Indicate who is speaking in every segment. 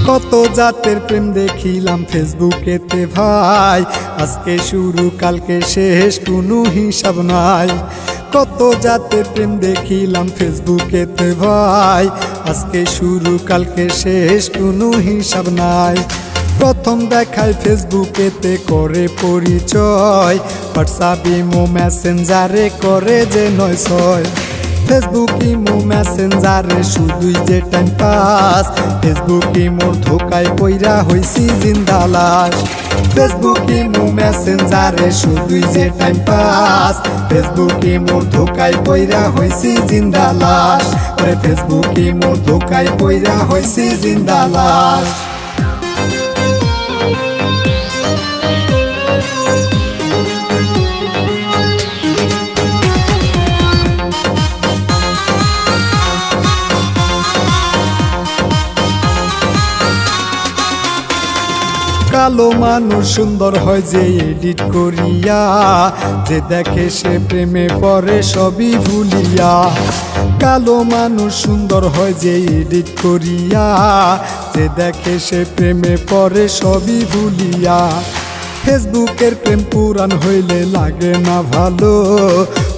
Speaker 1: কত জাতের প্রেম দেখিলাম ফেসবুকেতে ভাই, আজকে শুরু কালকে শেষ কোনো হিসাব নাই। কত জাতের প্রেম দেখিলাম ফেসবুকেতে ভাই, আজকে শুরু কালকে শেষ কোনো হিসাব নাই। প্রথম দেখায় ফেসবুকেতে করে পরিচয়, হোয়াটসঅ্যাপ ইমো মেসেঞ্জারে করে যে ৯/৬। ফেসবুক ইমো মেসেঞ্জারে শুধুই যে টাইম পাস, ফেসবুক ইমোর ধোকায় পইরা হইছি জিন্দা লাশ। ফেসবুক ইমো মেসেঞ্জারে শুধুই যে টাইম পাস, ফেসবুক ইমোর ধোকায় পইরা হইছি জিন্দা লাশ। ওরে ফেসবুক ইমোর ধোকায় পইরা হইছি জিন্দা লাশ। কালো মানুষ সুন্দর হয় যে এডিট করিয়া, যে দেখে সে প্রেমে পড়ে সবই ভুলিয়া। কালো মানুষ সুন্দর হয় যে এডিট করিয়া, যে দেখে সে প্রেমে পড়ে সবই ভুলিয়া। ফেসবুকের প্রেম পুরাণ হইলে লাগে না ভালো,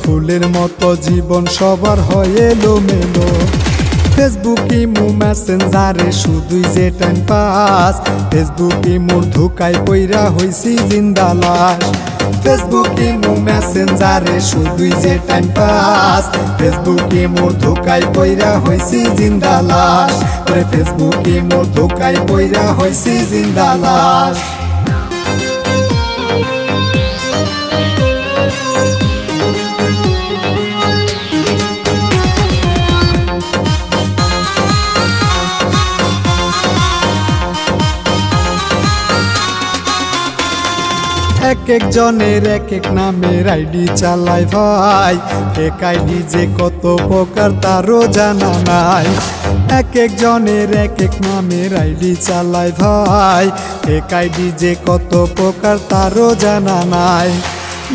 Speaker 1: ফুলের মতো জীবন সবার হয় এলোমেলো। ফেসবুক ইমো মেসেঞ্জারে শুধুই যে টাইম পাস, ফেসবুক ইমোর ধোকায় পইরা হইছি জিন্দা লাশ। ফেসবুক ইমো মেসেঞ্জারে শুধুই যে টাইম পাস, ফেসবুক ইমোর ধোকায় পইরা হইছি জিন্দা লাশ। ওরে ফেসবুক ইমোর ধোকায় পইরা হইছি জিন্দা লাশ। এক এক জনের এক এক নামের আইডি চালায় ভাই, এক আইডি যে কত প্রকার তারও জানা নাই। এক এক জনের এক এক নামের আইডি চালায় ভাই, এক আইডি যে কত প্রকার তারও জানা নাই।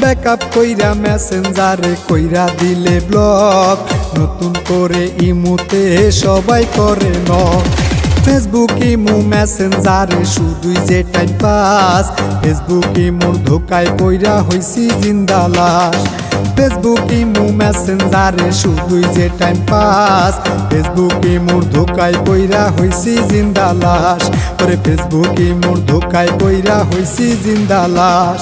Speaker 1: ব্যাকআপ কইরা মেসেঞ্জারে কইরা দিলে ব্লক, নতুন করে ইমোতে সবাই করে নক। ফেসবুক ইমো মেসেঞ্জারে শুধুই যে টাইম পাস, ফেসবুক ইমোর ধোকায় পইরা হইছি জিন্দা লাশ। ফেসবুক ইমো মেসেঞ্জারে শুধুই যে টাইম পাস, ফেসবুক ইমোর ধোকায় পইরা হইছি জিন্দা লাশ। ওরে ফেসবুক ইমোর ধোকায় পইরা হইছি জিন্দা লাশ।